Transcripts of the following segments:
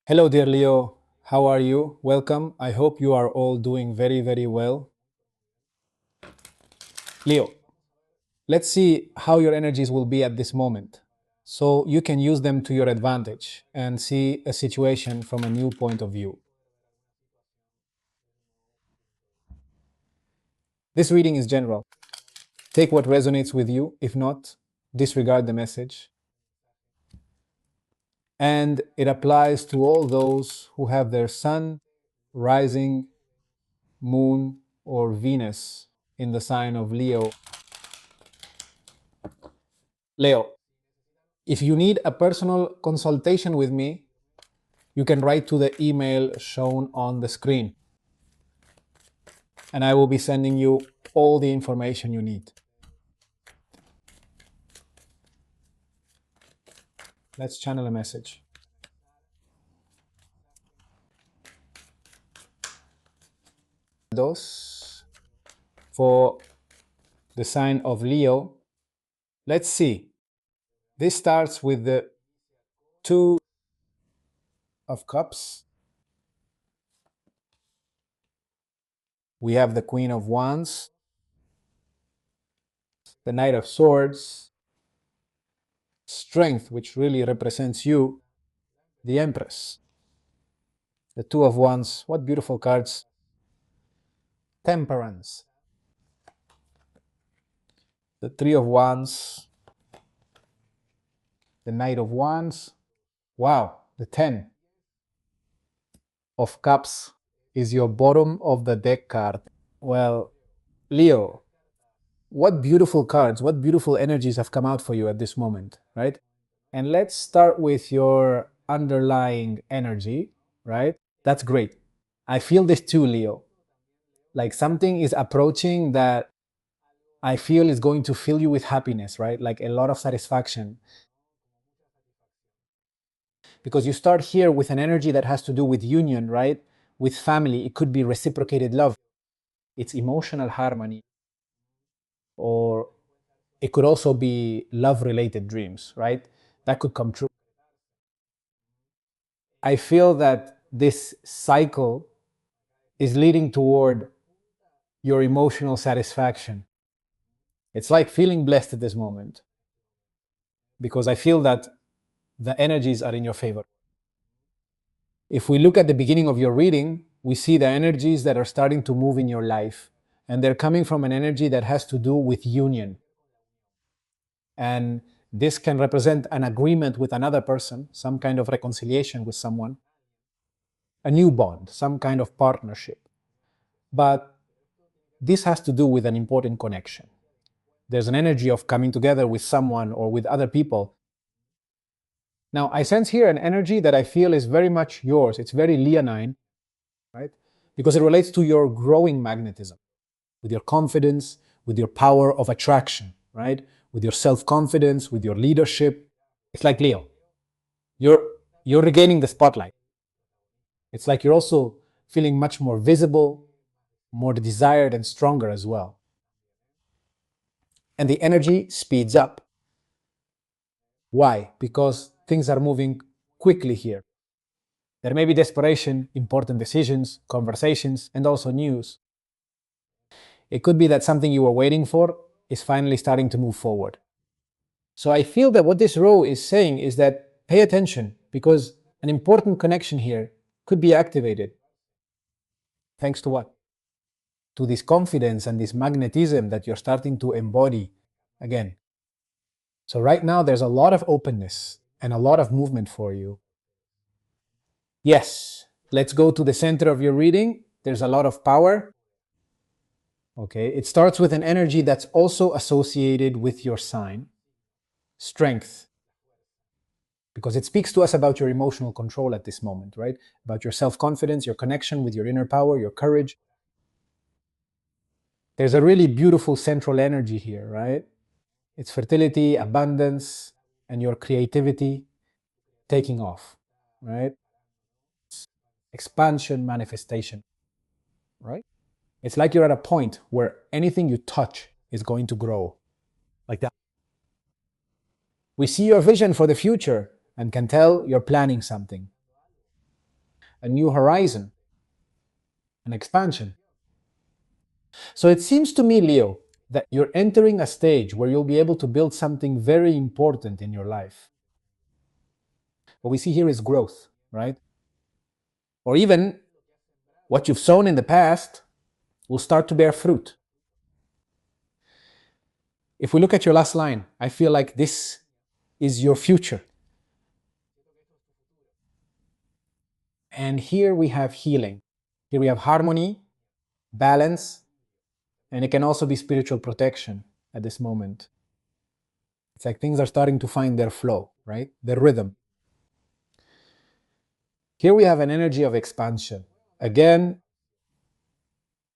Hello, dear Leo. How are you? Welcome. I hope you are all doing very, very well. Leo, let's see how your energies will be at this moment so you can use them to your advantage and see a situation from a new point of view. This reading is general. Take what resonates with you. If not, disregard the message. And it applies to all those who have their sun, rising, moon, or Venus in the sign of Leo. Leo, if you need a personal consultation with me, you can write to the email shown on the screen, and I will be sending you all the information you need. Let's channel a message. Dos for the sign of Leo. Let's see. This starts with the Two of Cups. We have the Queen of Wands, the Knight of Swords, Strength, which really represents you, the Empress, the Two of Wands. What beautiful cards. Temperance, the Three of Wands, the Knight of Wands. Wow, the 10 of Cups is your bottom of the deck card. Well, Leo, what beautiful cards, what beautiful energies have come out for you at this moment, right? And let's start with your underlying energy, right? That's great. I feel this too, Leo. Like something is approaching that I feel is going to fill you with happiness, right? Like a lot of satisfaction. Because you start here with an energy that has to do with union, right? With family. It could be reciprocated love, it's emotional harmony, or it could also be love related dreams, right? That could come true. I feel that this cycle is leading toward your emotional satisfaction. It's like feeling blessed at this moment because I feel that the energies are in your favor. If we look at the beginning of your reading, we see the energies that are starting to move in your life, and they're coming from an energy that has to do with union. And this can represent an agreement with another person, some kind of reconciliation with someone, a new bond, some kind of partnership. But this has to do with an important connection. There's an energy of coming together with someone or with other people. Now, I sense here an energy that I feel is very much yours. It's very leonine, right? Because it relates to your growing magnetism, with your confidence, with your power of attraction, right? With your self-confidence, with your leadership. It's like Leo, you're you're regaining the spotlight. It's like you're also feeling much more visible, more desired and stronger as well. And the energy speeds up. Why? Because things are moving quickly here. There may be desperation, important decisions, conversations, and also news. It could be that something you were waiting for is finally starting to move forward. So I feel that what this row is saying is that pay attention because an important connection here could be activated. Thanks to what? To this confidence and this magnetism that you're starting to embody again. So right now there's a lot of openness and a lot of movement for you. Yes, let's go to the center of your reading. There's a lot of power. Okay, it starts with an energy that's also associated with your sign, strength, because it speaks to us about your emotional control at this moment, right? About your self-confidence, your connection with your inner power, your courage. There's a really beautiful central energy here, right? It's fertility, abundance, and your creativity taking off, right? Expansion, manifestation, right? It's like you're at a point where anything you touch is going to grow, like that. We see your vision for the future and can tell you're planning something. a new horizon, an expansion. So it seems to me, Leo, that you're entering a stage where you'll be able to build something very important in your life. What we see here is growth, right? Or even what you've sown in the past will start to bear fruit. If we look at your last line, I feel like this is your future. And here we have healing. Here we have harmony, balance, and it can also be spiritual protection at this moment. It's like things are starting to find their flow, right? Their rhythm. Here we have an energy of expansion. Again,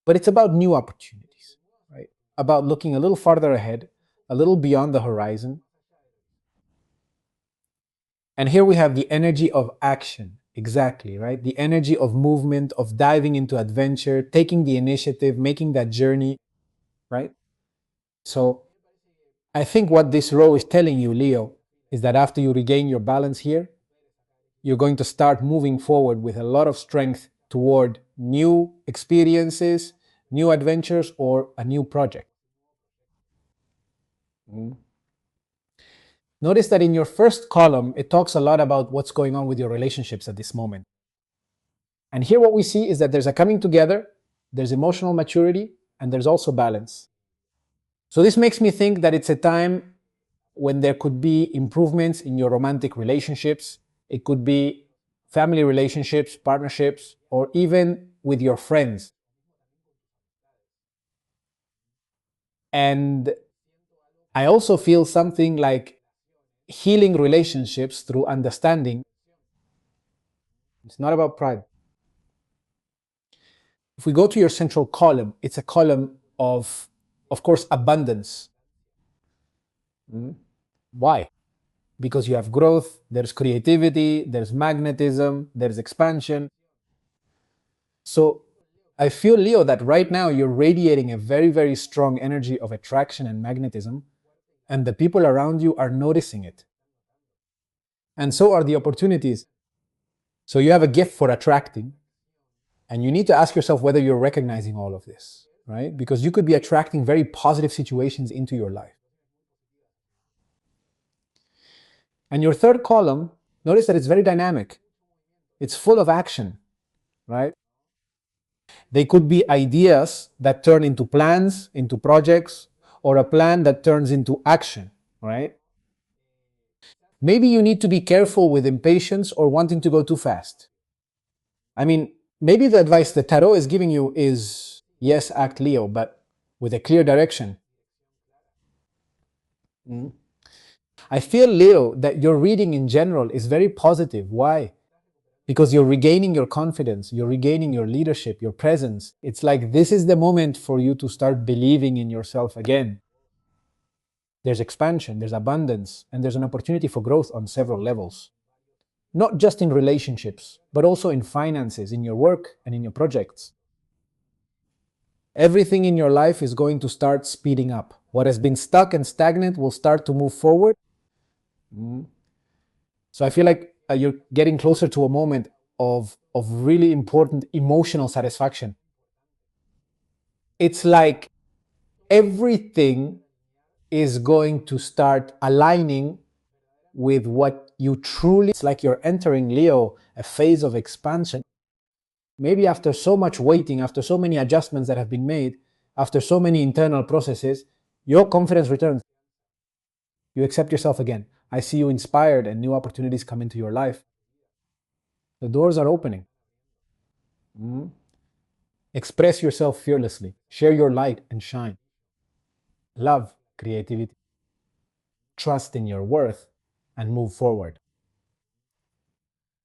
but it's about new opportunities, right? About looking a little farther ahead, a little beyond the horizon. And here we have the energy of action. Exactly, right? The energy of movement, of diving into adventure, taking the initiative, making that journey, right? So I think what this row is telling you, Leo, is that after you regain your balance here, you're going to start moving forward with a lot of strength toward new experiences, new adventures, or a new project. Mm. Notice that in your first column, it talks a lot about what's going on with your relationships at this moment. And here what we see is that there's a coming together, there's emotional maturity, and there's also balance. So this makes me think that it's a time when there could be improvements in your romantic relationships. It could be family relationships, partnerships, or even with your friends. And I also feel something like healing relationships through understanding. It's not about pride. If we go to your central column, it's a column of course, abundance. Why? Because you have growth, there's creativity, there's magnetism, there's expansion. So I feel, Leo, that right now you're radiating a very, very strong energy of attraction and magnetism, and the people around you are noticing it. And so are the opportunities. So you have a gift for attracting, and you need to ask yourself whether you're recognizing all of this, right? Because you could be attracting very positive situations into your life. And your third column, notice that it's very dynamic. It's full of action, right? They could be ideas that turn into plans, into projects, or a plan that turns into action, right? Maybe you need to be careful with impatience or wanting to go too fast. I mean, maybe the advice the tarot is giving you is yes, act Leo, but with a clear direction. I feel, Leo, that your reading in general is very positive. Why? Because you're regaining your confidence, you're regaining your leadership, your presence. It's like this is the moment for you to start believing in yourself again. There's expansion, there's abundance, and there's an opportunity for growth on several levels. Not just in relationships, but also in finances, in your work, and in your projects. Everything in your life is going to start speeding up. What has been stuck and stagnant will start to move forward. So I feel like you're getting closer to a moment of really important emotional satisfaction. It's like everything is going to start aligning with what you truly. It's like you're entering, Leo, a phase of expansion. Maybe after so much waiting, after so many adjustments that have been made, after so many internal processes, your confidence returns. You accept yourself again. I see you inspired and new opportunities come into your life. The doors are opening. Express yourself fearlessly. Share your light and shine. Love creativity. Trust in your worth and move forward.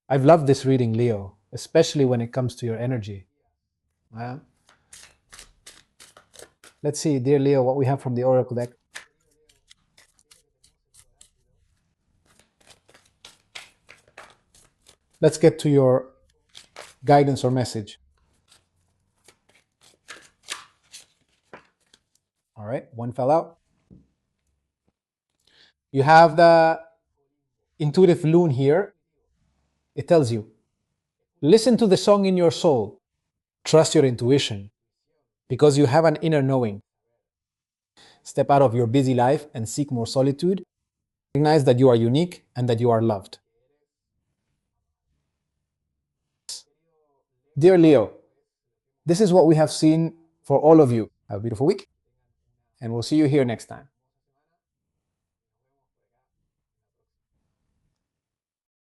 I've loved this reading, Leo, especially when it comes to your energy. Let's see, dear Leo, what we have from the Oracle deck. Let's get to your guidance or message. All right, one fell out. You have the intuitive loon here. It tells you, Listen to the song in your soul. Trust your intuition, because you have an inner knowing. Step out of your busy life and seek more solitude. Recognize that you are unique and that you are loved. Dear Leo, this is what we have seen for all of you. Have a beautiful week, and we'll see you here next time.